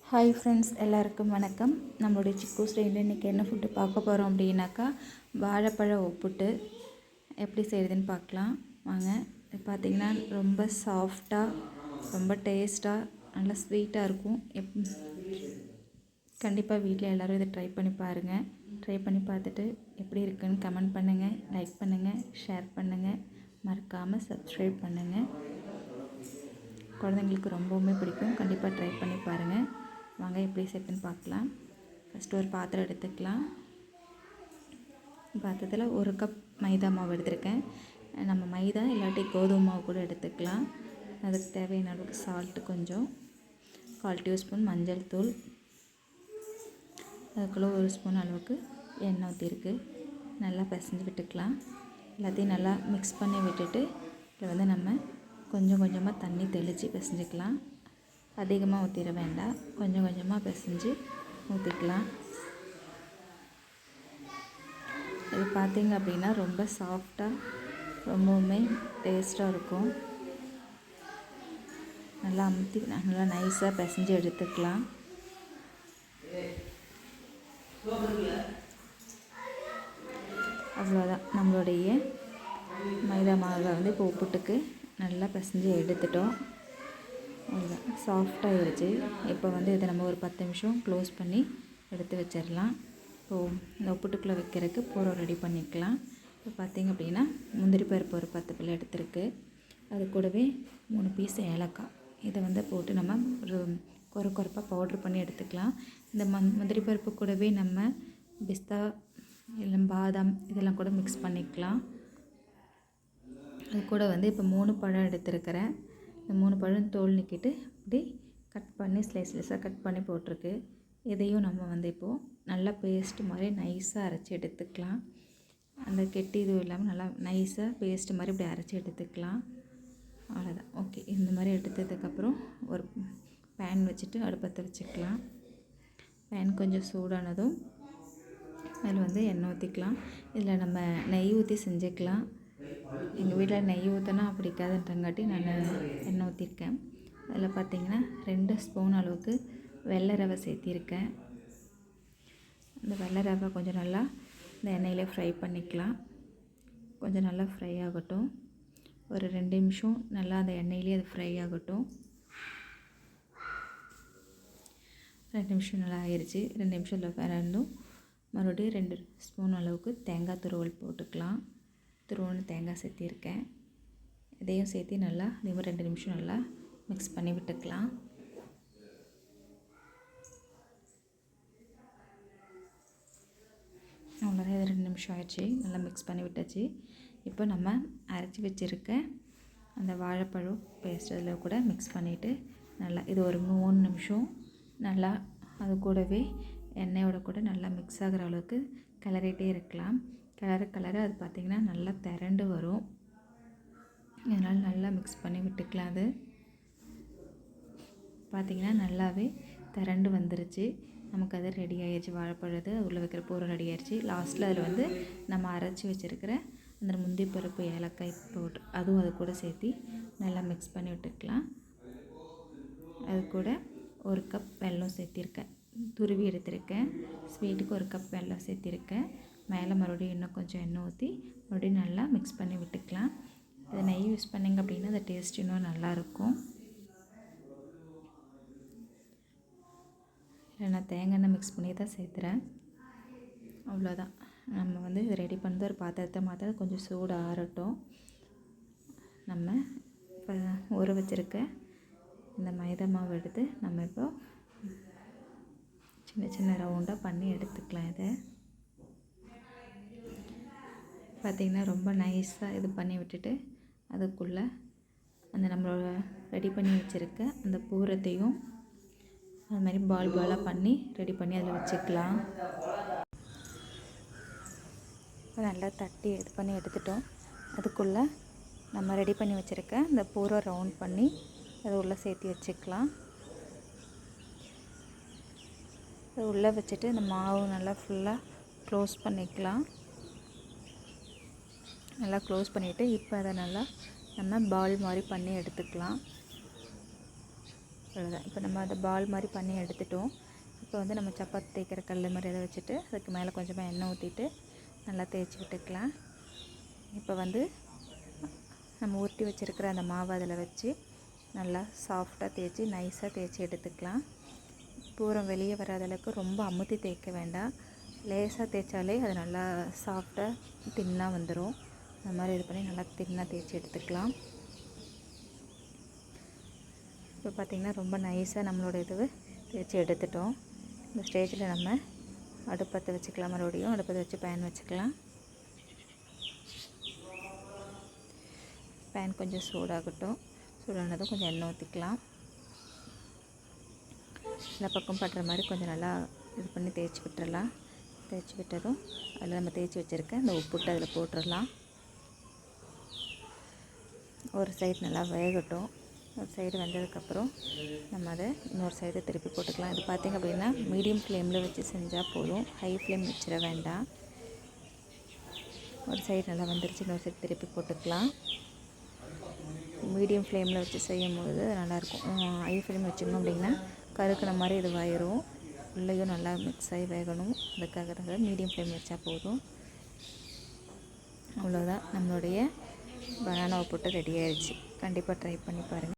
Hi friends, எல்லாருக்கும் வணக்கம். நம்மளுடைய சிக்கூஸ் ரெயில் இன்றைக்கி என்ன ஃபுட்டு பார்க்க போகிறோம் அப்படின்னாக்கா, வாழைப்பழ ஒப்புட்டு எப்படி செய்கிறதுன்னு பார்க்கலாம் வாங்க. இது பார்த்திங்கன்னா ரொம்ப சாஃப்டாக, ரொம்ப டேஸ்ட்டாக, நல்லா ஸ்வீட்டாக இருக்கும். கண்டிப்பாக வீட்டில் எல்லோரும் இதை ட்ரை பண்ணி பாருங்கள். ட்ரை பண்ணி பார்த்துட்டு எப்படி இருக்குன்னு கமெண்ட் பண்ணுங்கள், லைக் பண்ணுங்கள், ஷேர் பண்ணுங்கள், மறக்காமல் சப்ஸ்கிரைப் பண்ணுங்கள். குழந்தைங்களுக்கு ரொம்பவுமே பிடிக்கும். கண்டிப்பாக ட்ரை பண்ணி பாருங்கள். வாங்க எப்படி செட்டுன்னு பார்க்கலாம். ஃபஸ்ட்டு ஒரு பாத்திரம் எடுத்துக்கலாம். பாத்திரத்தில் 1 கப் மைதா மாவு எடுத்துருக்கேன். நம்ம மைதா இல்லாட்டி கோதுமை மாவு கூட எடுத்துக்கலாம். அதுக்கு தேவையான அளவுக்கு சால்ட்டு கொஞ்சம், 1/4 டீஸ்பூன் மஞ்சள் தூள், அதுக்குள்ளே 1 ஸ்பூன் அளவுக்கு எண்ணெய் ஊற்றிருக்கு. நல்லா பிசைஞ்சு விட்டுக்கலாம். எல்லாத்தையும் நல்லா மிக்ஸ் பண்ணி விட்டுட்டு இதில் நம்ம கொஞ்சம் கொஞ்சமாக தண்ணி தெளித்து பிசைஞ்சிக்கலாம். அதிகமாக ஊற்றிட வேண்டாம், கொஞ்சம் கொஞ்சமாக பிசைஞ்சு ஊற்றிக்கலாம். இது பார்த்திங்க அப்படின்னா ரொம்ப சாஃப்டாக, ரொம்பவுமே டேஸ்ட்டாக இருக்கும். நல்லா அமுத்தி நல்லா நைஸாக பிசைஞ்சு எடுத்துக்கலாம். அவ்வளோதான், நம்மளுடைய மைதா மாவை இப்போ உப்புட்டுக்கு நல்லா பிசைஞ்சு எடுத்துட்டோம். அவ்வளோதான், சாஃப்டாகிடுச்சு. இப்போ இதை நம்ம ஒரு 10 நிமிஷம் க்ளோஸ் பண்ணி எடுத்து வச்சிடலாம். இப்போது இந்த உப்புட்டுக்குள்ளே வைக்கிறதுக்கு பூரம் ரெடி பண்ணிக்கலாம். இப்போ பார்த்திங்க அப்படின்னா முந்திரி பருப்பு ஒரு 10 பல் எடுத்துருக்கு. அது கூடவே 3 பீஸ் ஏலக்காய், இதை போட்டு நம்ம ஒரு கொரப்பாக பவுட்ரு பண்ணி எடுத்துக்கலாம். இந்த முந்திரி பருப்பு கூடவே நம்ம பிஸ்தா இல்லை பாதாம் இதெல்லாம் கூட மிக்ஸ் பண்ணிக்கலாம். அது கூட இப்போ 3 பழம் எடுத்துருக்கிறேன். இந்த 3 பழம் தோல் நீக்கிட்டு இப்படி கட் பண்ணி ஸ்லைஸாக கட் பண்ணி போட்டிருக்கு. இதையும் நம்ம இப்போது நல்லா பேஸ்ட் மாதிரி நைஸாக அரைச்சி எடுத்துக்கலாம். அந்த கெட்டி இதுவும் இல்லாமல் நல்லா நைஸாக பேஸ்ட் மாதிரி இப்படி அரைச்சி எடுத்துக்கலாம். அவ்வளோதான், ஓகே. இந்த மாதிரி எடுத்ததுக்கப்புறம் ஒரு பேன் வச்சுட்டு அடுப்பத்தை வச்சுக்கலாம். பேன் கொஞ்சம் சூடானதும் அதில் எண்ணெய் ஊற்றிக்கலாம். இதில் நம்ம நெய் ஊற்றி செஞ்சுக்கலாம். எங்கள் வீட்டில் நெய் ஊற்றினா பிடிக்காதுன்றங்காட்டி நான் எண்ணெய் ஊற்றிருக்கேன். அதில் பார்த்திங்கன்னா 2 ஸ்பூன் அளவுக்கு வெள்ளை ரவை சேர்த்திருக்கேன். அந்த வெள்ளை ரவை கொஞ்சம் நல்லா இந்த எண்ணெயிலே ஃப்ரை பண்ணிக்கலாம். கொஞ்சம் நல்லா ஃப்ரை ஆகட்டும். ஒரு 2 நிமிஷம் நல்லா அந்த எண்ணெயிலே அது ஃப்ரை ஆகட்டும். 2 நிமிஷம் நல்லா ஆயிடுச்சு. 2 நிமிஷத்தில் வேறந்தும் மறுபடியும் 2 ஸ்பூன் அளவுக்கு தேங்காய் துருவல் போட்டுக்கலாம். துருவல் தேங்காய் சேர்த்திருக்கேன். இதையும் சேர்த்து நல்லா அதே மாதிரி 2 நிமிஷம் நல்லா மிக்ஸ் பண்ணி விட்டுக்கலாம். அவ்வளோதான், இது 2 நிமிஷம் ஆயிடுச்சு. நல்லா மிக்ஸ் பண்ணி விட்டாச்சு. இப்போ நம்ம அரைச்சி வச்சுருக்க அந்த வாழைப்பழம் பேஸ்ட் அதில் கூட மிக்ஸ் பண்ணிவிட்டு நல்லா இது ஒரு 3 நிமிஷம் நல்லா அது கூடவே எண்ணெயோட கூட நல்லா மிக்ஸ் ஆகிற அளவுக்கு கிளறிட்டே இருக்கலாம். கலரை அது பார்த்திங்கன்னா நல்லா திரண்டு வரும். இதனால் நல்லா மிக்ஸ் பண்ணி விட்டுக்கலாம். அது பார்த்திங்கன்னா நல்லாவே திரண்டு வந்துருச்சு. நமக்கு அது ரெடி ஆகிடுச்சு. வாழைப்பழது உள்ளே வைக்கிற பூரம் ரெடி ஆகிடுச்சு. லாஸ்ட்டில் அதில் நம்ம அரைச்சி வச்சுருக்கிற அந்த முந்திரி பருப்பு ஏலக்காய் பவுட்ரு அதுவும் அது கூட சேர்த்து நல்லா மிக்ஸ் பண்ணி விட்டுக்கலாம். அது கூட 1 கப் வெல்லம் சேர்த்திருக்கேன், துருவி எடுத்திருக்கேன். ஸ்வீட்டுக்கு 1 கப் வெல்லம் சேர்த்திருக்கேன். மேலே மறுபடியும் இன்னும் கொஞ்சம் எண்ணெய் ஊற்றி மறுபடியும் நல்லா மிக்ஸ் பண்ணி விட்டுக்கலாம். இதை நெய் யூஸ் பண்ணிங்க அப்படின்னா அந்த டேஸ்ட் இன்னும் நல்லாயிருக்கும். இல்லை நான் தேங்காய் எண்ணெய் மிக்ஸ் பண்ணி தான் சேர்த்துறேன். அவ்வளோதான், நம்ம இது ரெடி பண்ணது ஒரு பாத்திரத்தை மாற்ற கொஞ்சம் சூடு ஆறட்டும். நம்ம இப்போ ஊற வச்சுருக்க இந்த மைதா மாவு எடுத்து நம்ம இப்போ சின்ன சின்ன ரவுண்டாக பண்ணி எடுத்துக்கலாம். இதை பார்த்திங்கன்னா ரொம்ப நைஸாக இது பண்ணி விட்டுட்டு அதுக்குள்ளே அந்த நம்மளோட ரெடி பண்ணி வச்சுருக்க அந்த பூரத்தையும் அது மாதிரி பாலாக பண்ணி ரெடி பண்ணி அதில் வச்சுக்கலாம். நல்லா தட்டி இது பண்ணி எடுத்துட்டோம். அதுக்குள்ளே நம்ம ரெடி பண்ணி வச்சுருக்க அந்த பூரை ரவுண்ட் பண்ணி அது உள்ளே சேர்த்து வச்சுக்கலாம். அது உள்ளே வச்சுட்டு இந்த மாவு நல்லா ஃபுல்லாக க்ளோஸ் பண்ணிக்கலாம். நல்லா க்ளோஸ் பண்ணிவிட்டு இப்போ அதை நல்லா நம்ம பால் மாதிரி பண்ணி எடுத்துக்கலாம். அவ்வளோதான். இப்போ நம்ம அதை பால் மாதிரி பண்ணி எடுத்துட்டோம். இப்போ வந்து நம்ம சப்பாத்தி தேய்க்கிற கல் மாதிரி அதை வச்சுட்டு அதுக்கு மேலே கொஞ்சமாக எண்ணெய் ஊற்றிட்டு நல்லா தேய்ச்சி விட்டுக்கலாம். இப்போ வந்து நம்ம உருட்டி வச்சுருக்கிற அந்த மாவு அதில் வச்சு நல்லா சாஃப்டாக தேய்ச்சி நைஸாக தேய்ச்சி எடுத்துக்கலாம். பூரம் வெளியே வராத அளவுக்கு ரொம்ப அமுத்தி தேய்க்க வேண்டாம். லேசாக தேய்ச்சாலே அது நல்லா சாஃப்டாக தின்னாக வந்துடும். அந்த மாதிரி இது பண்ணி நல்லா தின்னாக தேய்ச்சி எடுத்துக்கலாம். இப்போ பார்த்திங்கன்னா ரொம்ப நைஸாக நம்மளோட இது தேய்ச்சி எடுத்துட்டோம். இந்த ஸ்டேஜில் நம்ம அடுப்பத்தை வச்சுக்கலாம். மறுபடியும் அடுப்பத்தை வச்சு பேன் வச்சுக்கலாம். பேன் கொஞ்சம் சூடாகட்டும். சூடானதும் கொஞ்சம் எண்ணெய் ஊற்றிக்கலாம். எல்லா பக்கம் படுற மாதிரி கொஞ்சம் நல்லா இது பண்ணி தேய்ச்சி விட்டுறலாம். தேய்ச்சி விட்டதும் அதில் நம்ம தேய்ச்சி வச்சுருக்க இந்த உப்புட்டு அதில் போட்டுடலாம். ஒரு சைடு நல்லா வேகட்டும். ஒரு சைடு வெந்ததுக்கப்புறம் நம்ம அதை இன்னொரு சைடு திருப்பி போட்டுக்கலாம். இது பார்த்திங்க அப்படின்னா மீடியம் ஃப்ளேமில் வச்சு செஞ்சால் போதும். ஹை ஃப்ளேம் வச்சிட வேண்டாம். ஒரு சைடு நல்லா வந்துருச்சு, இன்னொரு சைடு திருப்பி போட்டுக்கலாம். மீடியம் ஃப்ளேமில் வச்சு செய்யும்போது நல்லாயிருக்கும். ஹை ஃப்ளேம் வச்சிடணும் அப்படின்னா கருக்கிற மாதிரி இதுவாயிரும். உள்ளேயும் நல்லா மிக்ஸ் ஆகி வேகணும். அதுக்காக தான் மீடியம் ஃப்ளேம் வச்சா போதும். அவ்வளோதான், நம்மளுடைய பனானாவை போட்டு ரெடி ஆயிடுச்சு. கண்டிப்பாக ட்ரை பண்ணி பாருங்கள்.